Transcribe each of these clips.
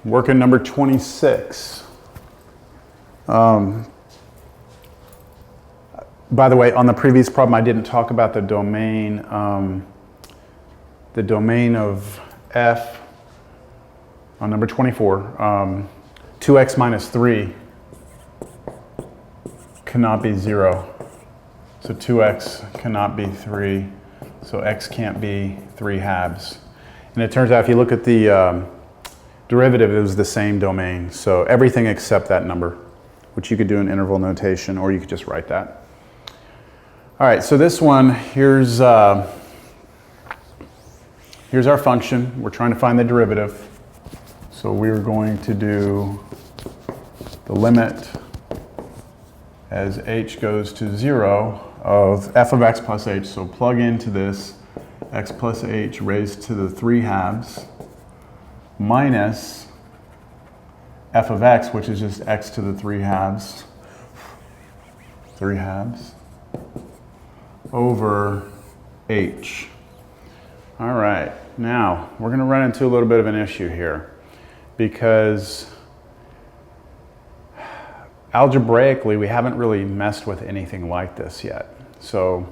Working number 26. By the way, on the previous problem, I didn't talk about the domain of f on number 24. 2x minus 3 cannot be 0. So 2x cannot be 3. So x can't be 3 halves. And it turns out if you look at the derivative, it was the same domain. So everything except that number, which you could do in interval notation, or you could just write that. All right, so this one, here's our function. We're trying to find the derivative. So we're going to do the limit as h goes to 0 of f of x plus h. So plug into this x plus h raised to the 3 halves minus f of x, which is just x to the 3 halves, over h. All right, now we're going to run into a little bit of an issue here because algebraically we haven't really messed with anything like this yet. So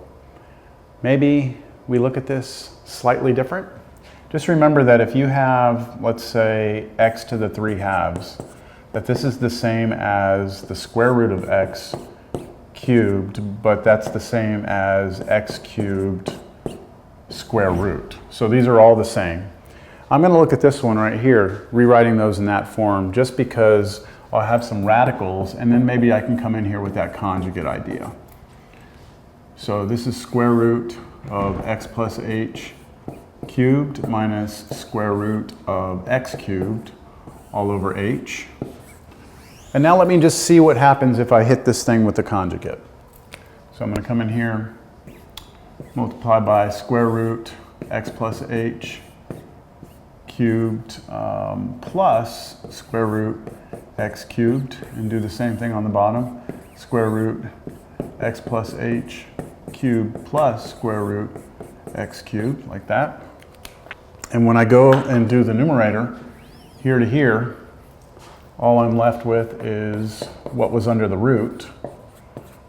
maybe we look at this slightly different. Just remember that if you have, let's say, x to the 3 halves, that this is the same as the square root of x cubed, but that's the same as x cubed square root. So these are all the same. I'm going to look at this one right here, rewriting those in that form, just because I'll have some radicals, and then maybe I can come in here with that conjugate idea. So this is square root of x plus h cubed minus square root of x cubed all over h. And now let me just see what happens if I hit this thing with the conjugate. So I'm going to come in here, multiply by square root x plus h cubed plus square root x cubed, and do the same thing on the bottom. Square root x plus h cubed plus square root x cubed, like that. And when I go and do the numerator, here to here, all I'm left with is what was under the root,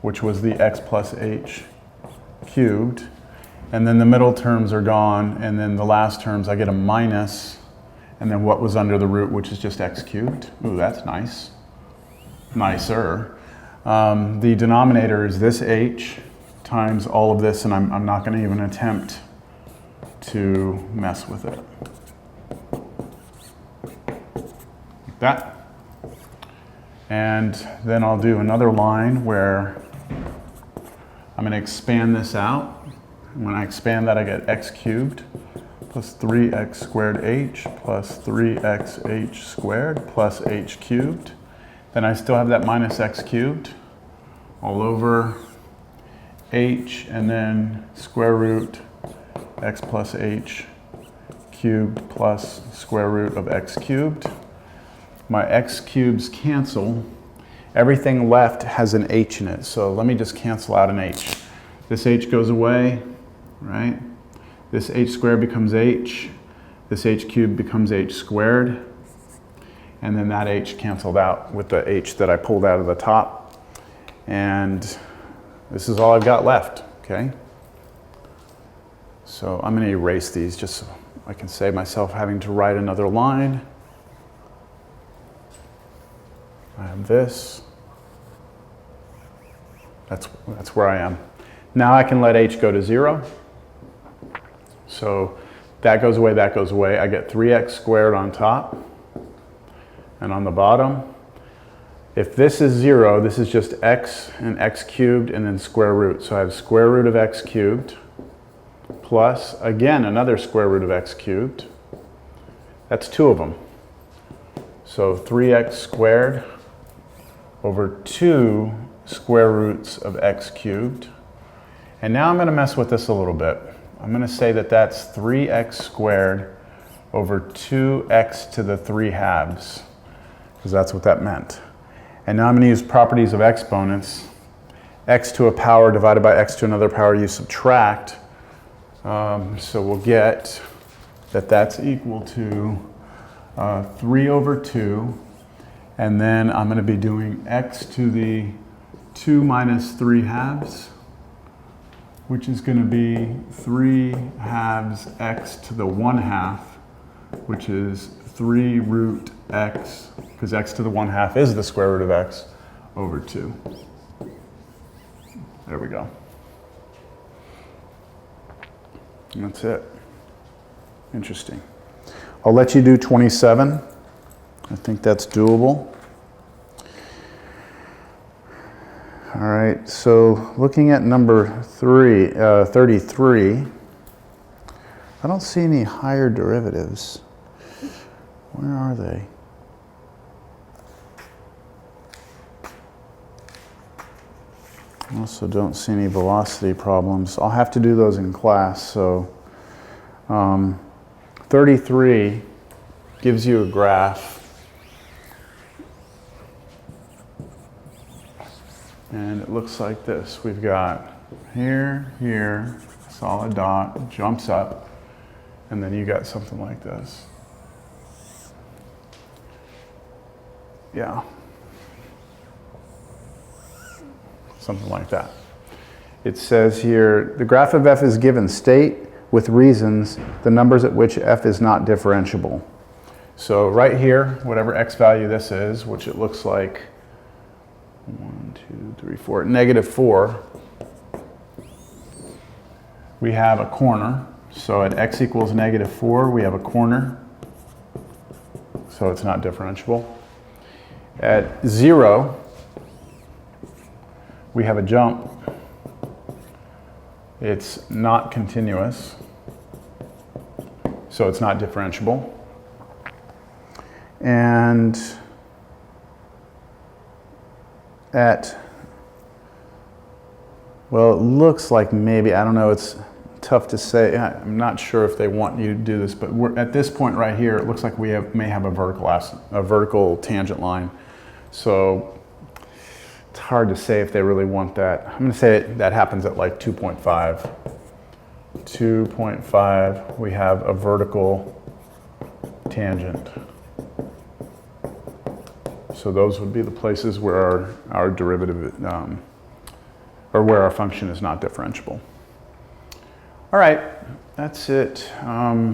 which was the x plus h cubed. And then the middle terms are gone, and then the last terms I get a minus, and then what was under the root, which is just x cubed. Ooh, that's nice. Nicer. The denominator is this h times all of this, and I'm not going to even attempt to mess with it. Like that. And then I'll do another line where I'm going to expand this out. When I expand that, I get x cubed plus 3x squared h plus 3xh squared plus h cubed. Then I still have that minus x cubed all over h, and then square root x plus h cubed plus square root of x cubed. My x cubes cancel. Everything left has an h in it, so let me just cancel out an h. This h goes away, right? This h squared becomes h. This h cubed becomes h squared. And then that h canceled out with the h that I pulled out of the top. And this is all I've got left, okay? So I'm going to erase these just so I can save myself having to write another line. I have this. That's where I am. Now I can let h go to 0. So that goes away, that goes away. I get 3x squared on top. And on the bottom, if this is 0, this is just x and x cubed and then square root. So I have square root of x cubed plus, again, another square root of x cubed. That's 2 of them. So 3x squared over 2 square roots of x cubed. And now I'm going to mess with this a little bit. I'm going to say that that's 3x squared over 2x to the 3 halves, because that's what that meant. And now I'm going to use properties of exponents. X to a power divided by x to another power, you subtract. So we'll get that that's equal to 3 over 2, and then I'm going to be doing x to the 2 minus 3 halves, which is going to be 3 halves x to the 1 half, which is 3 root x, because x to the 1 half is the square root of x, over 2. There we go. And that's it. Interesting. I'll let you do 27. I think that's doable. All right, so looking at number 33, I don't see any higher derivatives. Where are they? I also don't see any velocity problems. I'll have to do those in class. So 33 gives you a graph. And it looks like this. We've got here, here, solid dot, jumps up, and then you got something like this. Yeah. Something like that. It says here, the graph of f is given state with reasons, the numbers at which f is not differentiable. So right here, whatever x value this is, which it looks like 1, 2, 3, 4, -4, we have a corner. So at x equals -4, we have a corner. So it's not differentiable. At 0, we have a jump. It's not continuous. So it's not differentiable. And at, well, it looks like maybe, I don't know, it's tough to say. I'm not sure if they want you to do this, but at this point right here, it looks like we may have a vertical tangent line. So it's hard to say if they really want that. I'm going to say that happens at like 2.5. 2.5, we have a vertical tangent. So those would be the places where our derivative, or where our function is not differentiable. All right, that's it. I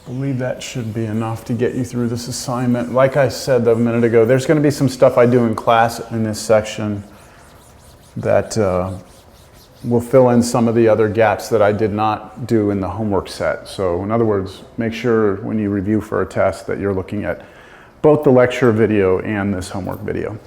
believe that should be enough to get you through this assignment. Like I said a minute ago, there's going to be some stuff I do in class in this section that will fill in some of the other gaps that I did not do in the homework set. So in other words, make sure when you review for a test that you're looking at both the lecture video and this homework video.